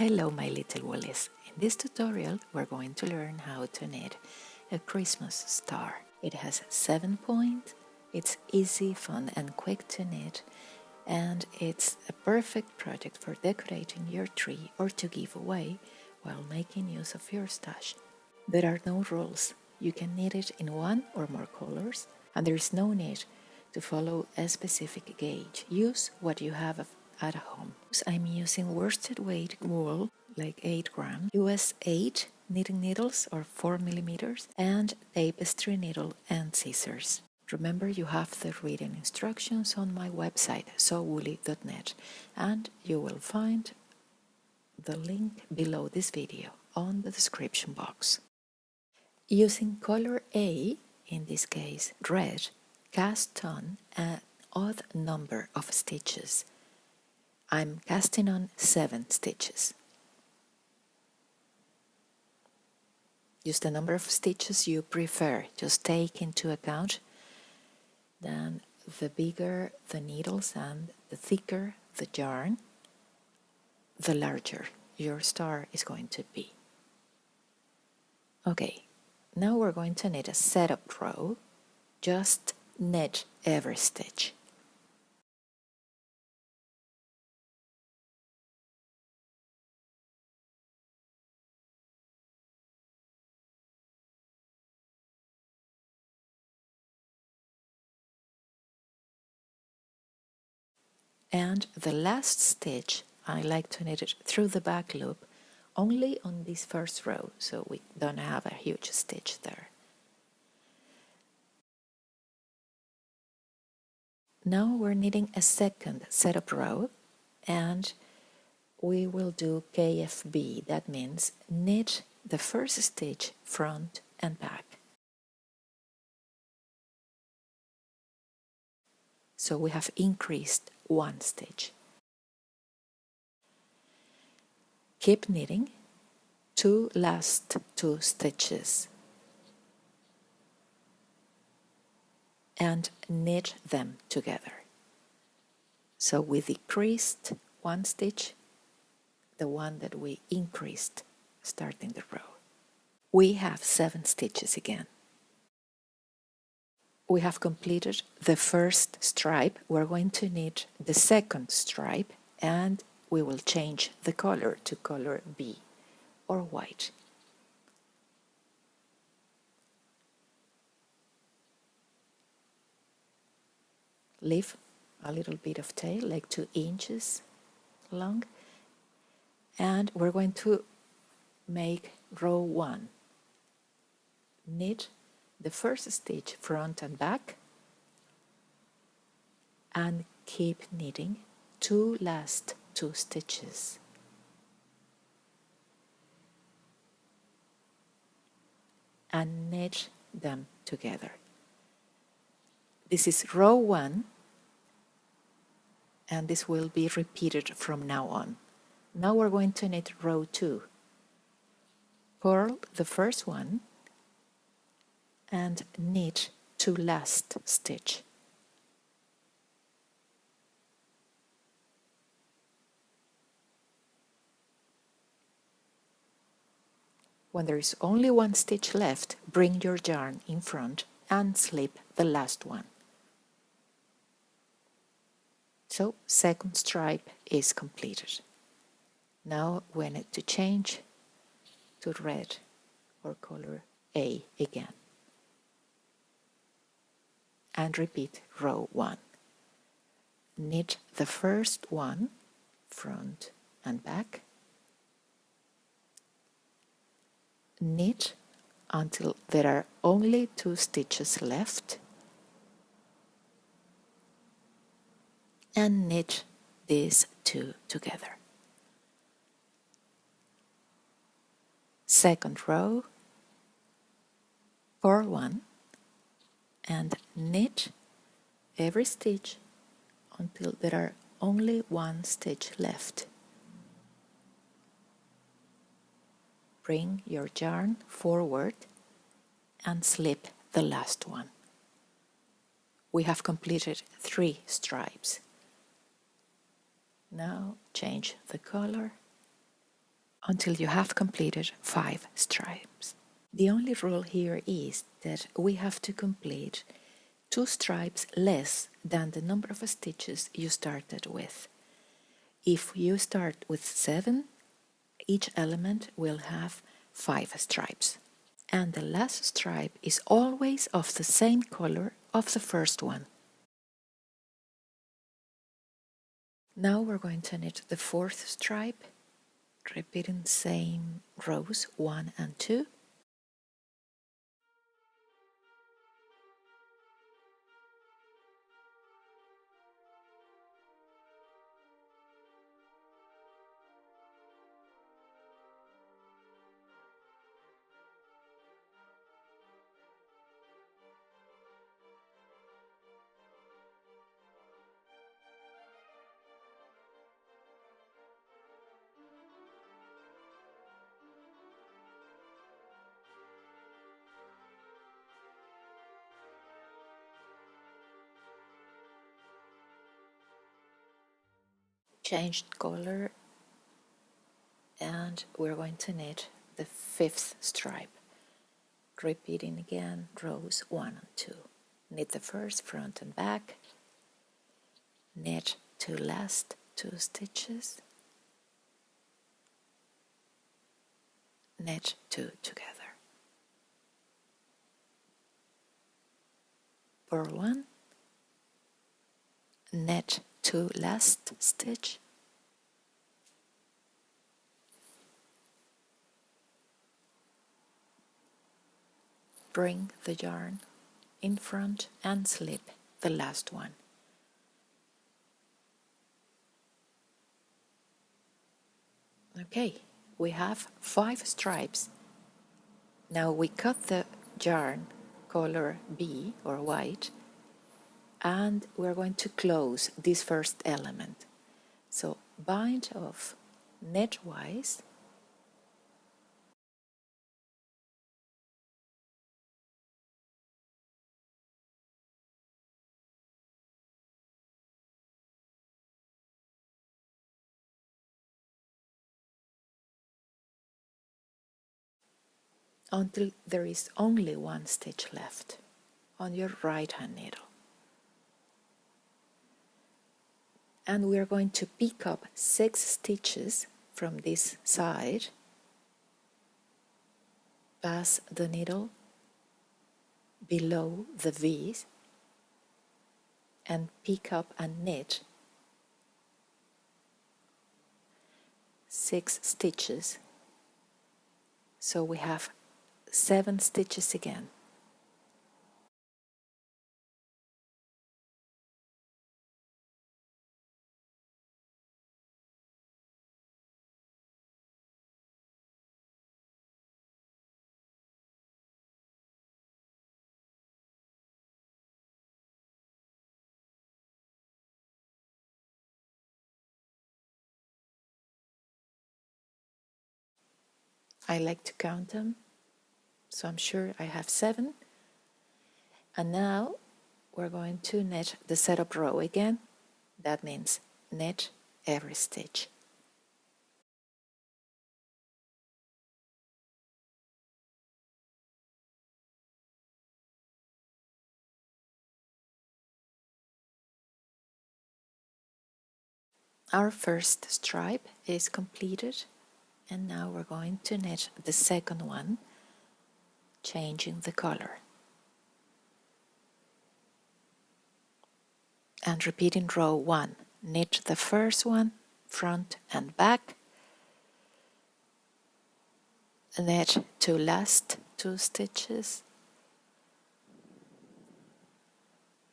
Hello my little woolies. In this tutorial we're going to learn how to knit a Christmas star. It has 7 points, it's easy, fun and quick to knit, and it's a perfect project for decorating your tree or to give away while making use of your stash. There are no rules. You can knit it in one or more colors, and there is no need to follow a specific gauge. Use what you have at home. I'm using worsted weight wool, like 8 grams, US 8 knitting needles or 4 millimeters, and tapestry needle and scissors. Remember, you have the written instructions on my website, sowoolly.net, and you will find the link below this video on the description box. Using color A, in this case red, cast on an odd number of stitches. I'm casting on 7 stitches. Use the number of stitches you prefer. Just take into account then the bigger the needles and the thicker the yarn, the larger your star is going to be. Okay, now we're going to knit a setup row. Just knit every stitch. And the last stitch, I like to knit it through the back loop only on this first row, so we don't have a huge stitch there. Now we're knitting a second setup row, and we will do KFB. That means knit the first stitch front and back. So we have increased 1 stitch. Keep knitting last 2 stitches and knit them together. So we decreased 1 stitch, the one that we increased starting the row. We have 7 stitches again. We have completed the first stripe. We're going to knit the second stripe, and we will change the color to color B or white. Leave a little bit of tail, like 2 inches long, and we're going to make row 1. Knit the first stitch front and back, and keep knitting last 2 stitches. And knit them together. This is row 1, and this will be repeated from now on. Now we're going to knit row 2. Purl the first one and knit last stitch. When there is only 1 stitch left, bring your yarn in front and slip the last one. So, second stripe is completed. Now we need to change to red or color A again. And repeat row 1. Knit the first one, front and back. Knit until there are only 2 stitches left, and knit these 2 together. Second row, purl 1, and knit every stitch until there are only 1 stitch left. Bring your yarn forward and slip the last one. We have completed 3 stripes. Now change the color until you have completed 5 stripes. The only rule here is that we have to complete 2 stripes less than the number of stitches you started with. If you start with 7, each element will have 5 stripes. And the last stripe is always of the same color of the first one. Now we're going to knit the 4th stripe, repeating the same rows 1 and 2. Changed color, and we're going to knit the 5th stripe, repeating again rows 1 and 2. Knit the first front and back, knit 2 last 2 stitches, knit 2 together, purl 1, knit 2 last stitch, bring the yarn in front and slip the last one. Okay, we have 5 stripes. Now we cut the yarn color B or white, and we're going to close this first element. So bind off knitwise, until there is only 1 stitch left on your right hand needle. And we are going to pick up 6 stitches from this side, pass the needle below the V's, and pick up and knit 6 stitches. So we have 7 stitches again. I like to count them, so I'm sure I have 7. And now we're going to knit the setup row again. That means knit every stitch. Our first stripe is completed, and now we're going to knit the second one, changing the color. And repeat in row 1. Knit the first one, front and back, knit 2 last 2 stitches,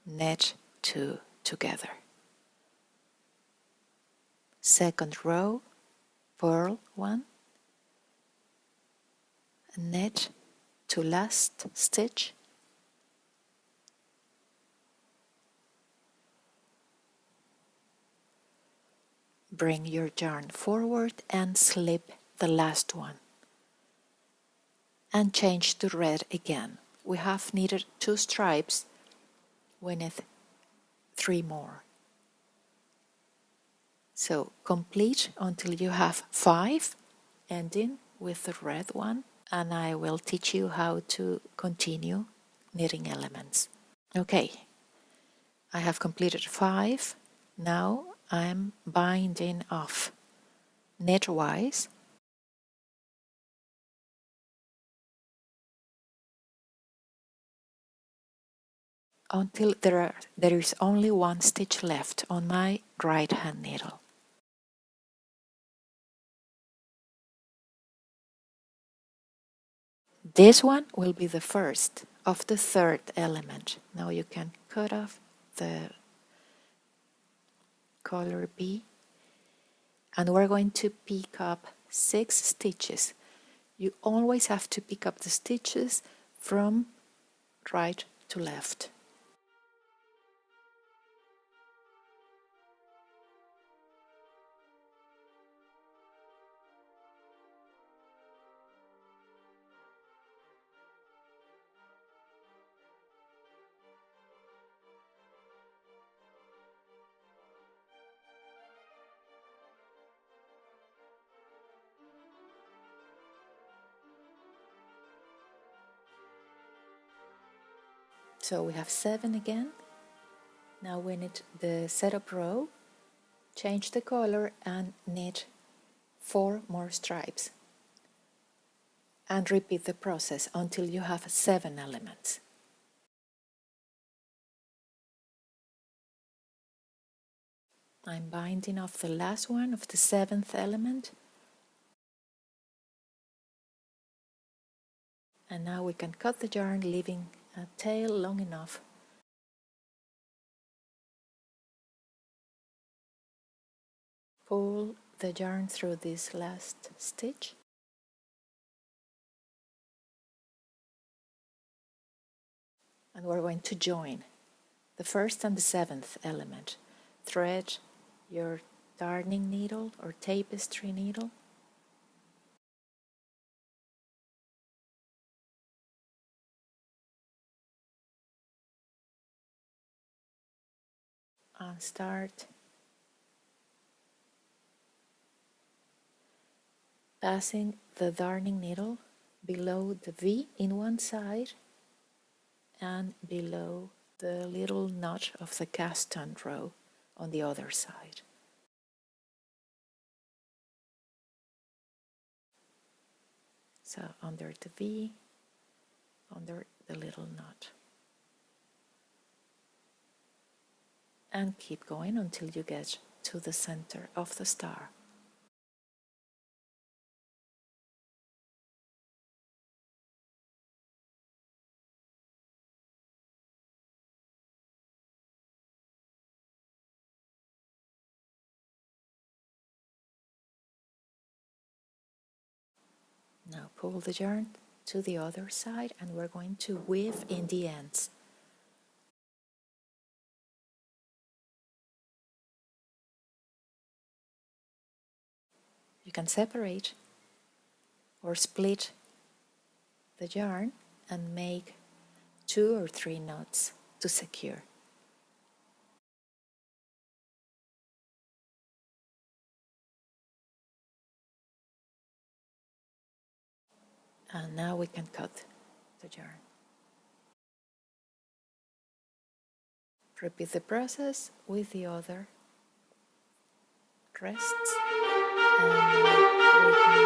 knit 2 together. Second row, purl 1, knit 2 last stitch, bring your yarn forward and slip the last one, and change to red again. We have knitted 2 stripes, we knit 3 more. So complete until you have 5, ending with the red one, and I will teach you how to continue knitting elements. Okay, I have completed 5. Now I'm binding off knitwise until there is only 1 stitch left on my right hand needle. This one will be the first of the 3rd element. Now you can cut off the color B, and we're going to pick up 6 stitches. You always have to pick up the stitches from right to left. So we have 7 again. Now we knit the setup row, change the color and knit 4 more stripes. And repeat the process until you have 7 elements. I'm binding off the last one of the 7th element. And now we can cut the yarn, leaving a tail long enough. Pull the yarn through this last stitch. And we're going to join the 1st and the 7th element. Thread your darning needle or tapestry needle. And start passing the darning needle below the V in one side and below the little notch of the cast on row on the other side. So under the V, under the little knot. And keep going until you get to the center of the star. Now pull the yarn to the other side and we're going to weave in the ends. You can separate or split the yarn and make 2 or 3 knots to secure. And now we can cut the yarn. Repeat the process with the other crests and we can